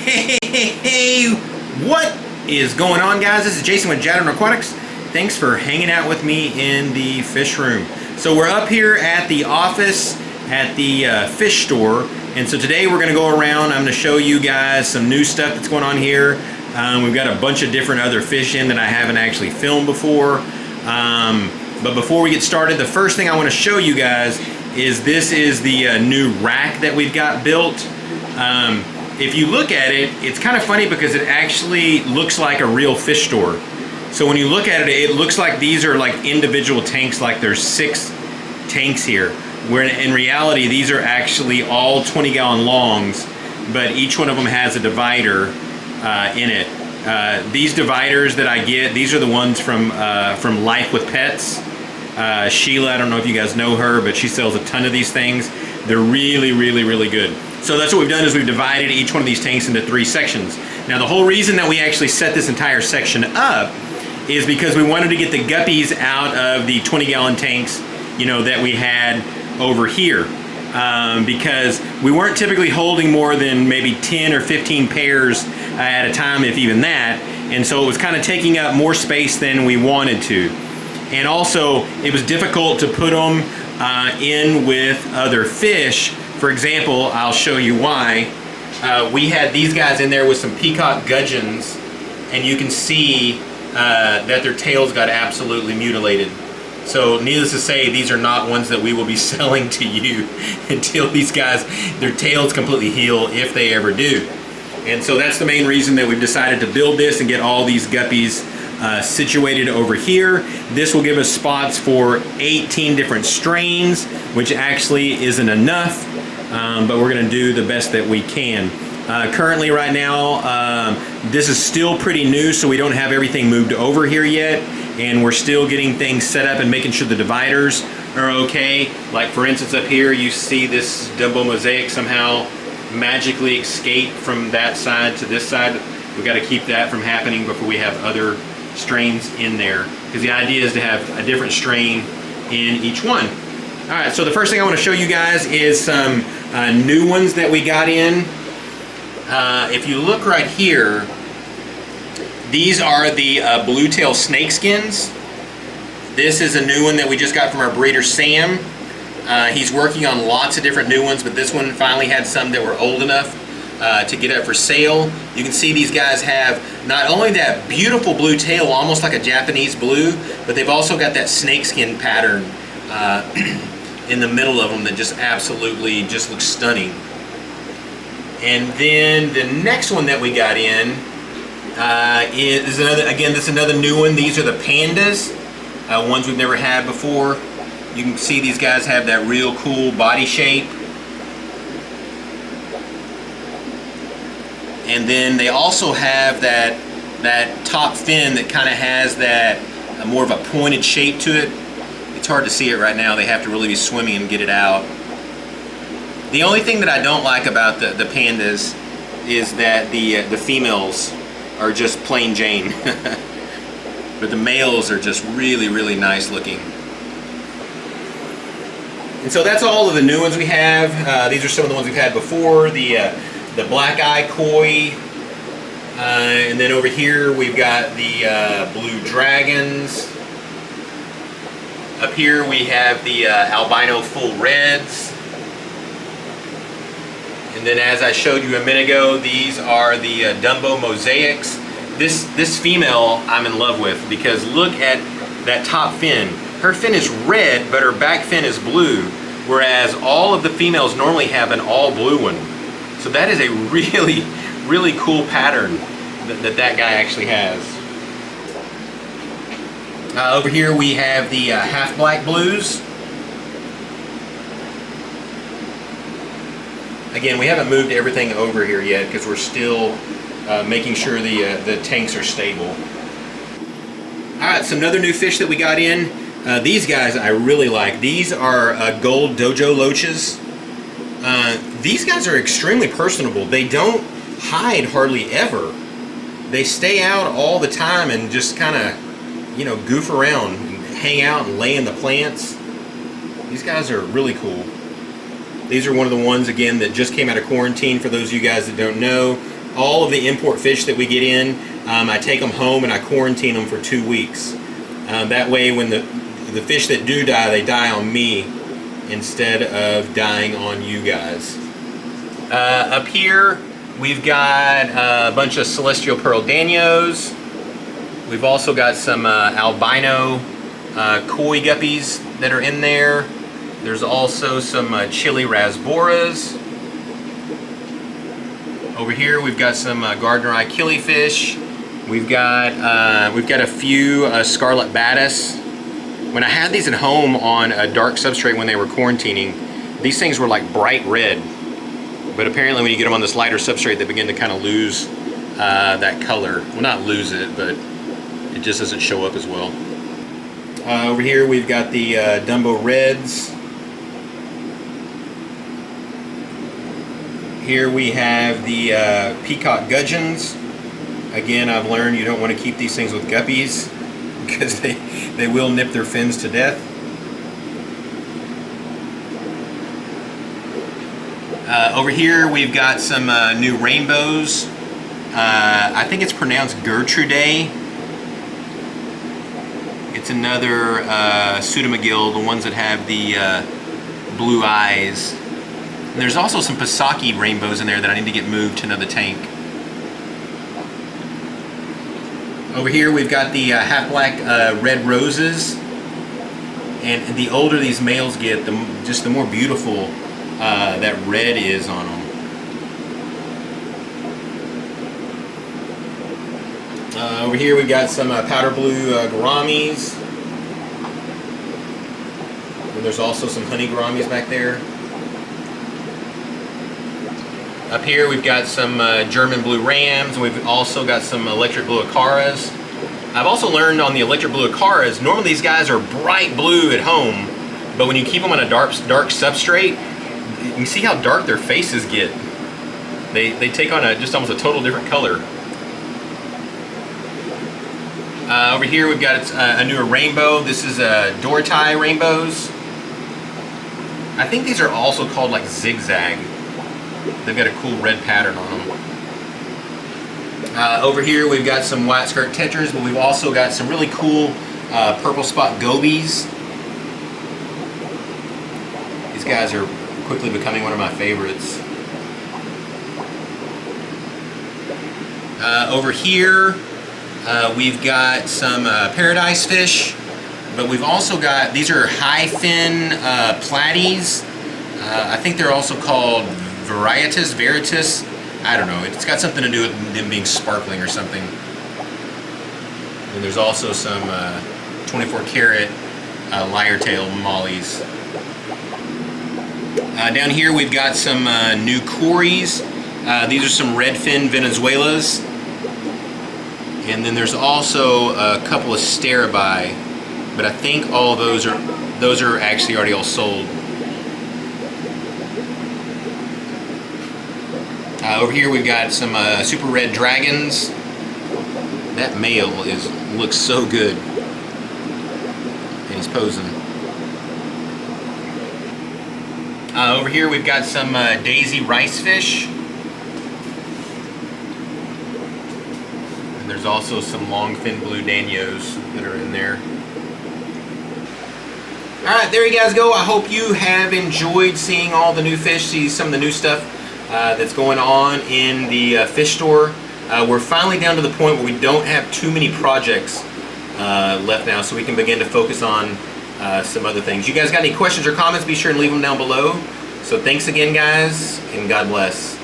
Hey, what is going on, guys? This is Jason with Jadren Aquatics. Thanks for hanging out with me in the fish room. So we're up here at the office at the fish store, and so today we're going to go around. I'm going to show you guys some new stuff that's going on here. We've got a bunch of different other fish in that I haven't actually filmed before. But before we get started, the first thing I want to show you guys is this is the new rack that we've got built. If you look at it, it's kind of funny because it actually looks like a real fish store. So when you look at it, it looks like these are like individual tanks, like there's 6 tanks here. Where in reality, these are actually all 20-gallon longs, but each one of them has a divider in it. These dividers that I get, these are the ones from Life with Pets. Sheila, I don't know if you guys know her, but she sells a ton of these things. They're really, really, really good. So that's what we've done, is we've divided each one of these tanks into 3 sections. Now the whole reason that we actually set this entire section up is because we wanted to get the guppies out of the 20-gallon tanks, you know, that we had over here. Because we weren't typically holding more than maybe 10 or 15 pairs at a time, if even that. And so it was kind of taking up more space than we wanted to. And also, it was difficult to put them in with other fish. For example, I'll show you why. We had these guys in there with some Peacock Gudgeons, and you can see that their tails got absolutely mutilated. So needless to say, these are not ones that we will be selling to you until these guys, their tails completely heal, if they ever do. And so that's the main reason that we've decided to build this and get all these guppies situated over here. This will give us spots for 18 different strains, which actually isn't enough, but we're going to do the best that we can. Currently right now, this is still pretty new, so we don't have everything moved over here yet, and we're still getting things set up and making sure the dividers are okay. Like for instance, up here you see this Dumbo mosaic somehow magically escape from that side to this side. We've got to keep that from happening before we have other strains in there, because the idea is to have a different strain in each one. Alright, so the first thing I want to show you guys is some new ones that we got in. If you look right here, these are the bluetail snakeskins. This is a new one that we just got from our breeder Sam. He's working on lots of different new ones, but this one finally had some that were old enough to get up for sale. You can see these guys have not only that beautiful blue tail, almost like a Japanese blue, but they've also got that snakeskin pattern in the middle of them that just absolutely just looks stunning. And then the next one that we got in is another, again, this is another new one. These are the Pandas, ones we've never had before. You can see these guys have that real cool body shape. And then they also have that top fin that kind of has that more of a pointed shape to it. It's hard to see it right now. They have to really be swimming and get it out. The only thing that I don't like about the Pandas is that the females are just plain Jane. But the males are just really, really nice looking. And so that's all of the new ones we have. These are some of the ones we've had before. The black eye koi, and then over here we've got the blue dragons. Up here we have the albino full reds. And then, as I showed you a minute ago, these are the Dumbo mosaics. This female I'm in love with, because look at that top fin. Her fin is red, but her back fin is blue, whereas all of the females normally have an all blue one. So that is a really, really cool pattern that guy actually has. Over here we have the half black blues. Again, we haven't moved everything over here yet because we're still making sure the tanks are stable. Alright, so another new fish that we got in. These guys I really like. These are gold Dojo Loaches. These guys are extremely personable. They don't hide hardly ever. They stay out all the time and just kind of, you know, goof around and hang out and lay in the plants. These guys are really cool. These are one of the ones, again, that just came out of quarantine. For those of you guys that don't know, all of the import fish that we get in, I take them home and I quarantine them for 2 weeks. That way when the fish that do die, they die on me instead of dying on you guys. Up here, we've got a bunch of celestial pearl danios. We've also got some albino koi guppies that are in there. There's also some chili rasboras. Over here we've got some Gardner eye killifish. We've got a few scarlet batis. When I had these at home on a dark substrate when they were quarantining, these things were like bright red. But apparently when you get them on this lighter substrate, they begin to kind of lose that color. Well, not lose it, but it just doesn't show up as well. Over here we've got the Dumbo Reds. Here we have the Peacock Gudgeons. Again, I've learned you don't want to keep these things with guppies because they will nip their fins to death. Over here we've got some new rainbows. I think it's pronounced Gertrude. It's another Pseudomagil, the ones that have the blue eyes. And there's also some Pisaki rainbows in there that I need to get moved to another tank. Over here we've got the half black red roses. And the older these males get, just the more beautiful that red is on them. Over here we've got some powder blue Gouramis. And there's also some honey Gouramis back there. Up here we've got some German blue rams, and we've also got some electric blue acaras. I've also learned on the electric blue acaras, normally these guys are bright blue at home, but when you keep them on a dark substrate, you see how dark their faces get. They take on just almost a total different color. Over here we've got a newer rainbow. This is Dortai rainbows. I think these are also called like zigzag. They've got a cool red pattern on them. Over here we've got some white skirt tetras, but we've also got some really cool purple spot gobies. These guys are quickly becoming one of my favorites. Over here we've got some paradise fish, but we've also got, these are high fin platies. I think they're also called Veritas. I don't know. It's got something to do with them being sparkling or something. And there's also some 24 karat lyre tail mollies. Down here we've got some new cories. These are some redfin Venezuelas. And then there's also a couple of Starabi, but I think all those are actually already all sold. Over here we've got some super red dragons. That male looks so good, and he's posing. Over here we've got some daisy rice fish, and there's also some long fin blue danios that are in there. Alright, there you guys go. I hope you have enjoyed seeing all the new fish, see some of the new stuff that's going on in the fish store. We're finally down to the point where we don't have too many projects left now, so we can begin to focus on some other things. You guys got any questions or comments, be sure and leave them down below. So thanks again guys, and God bless.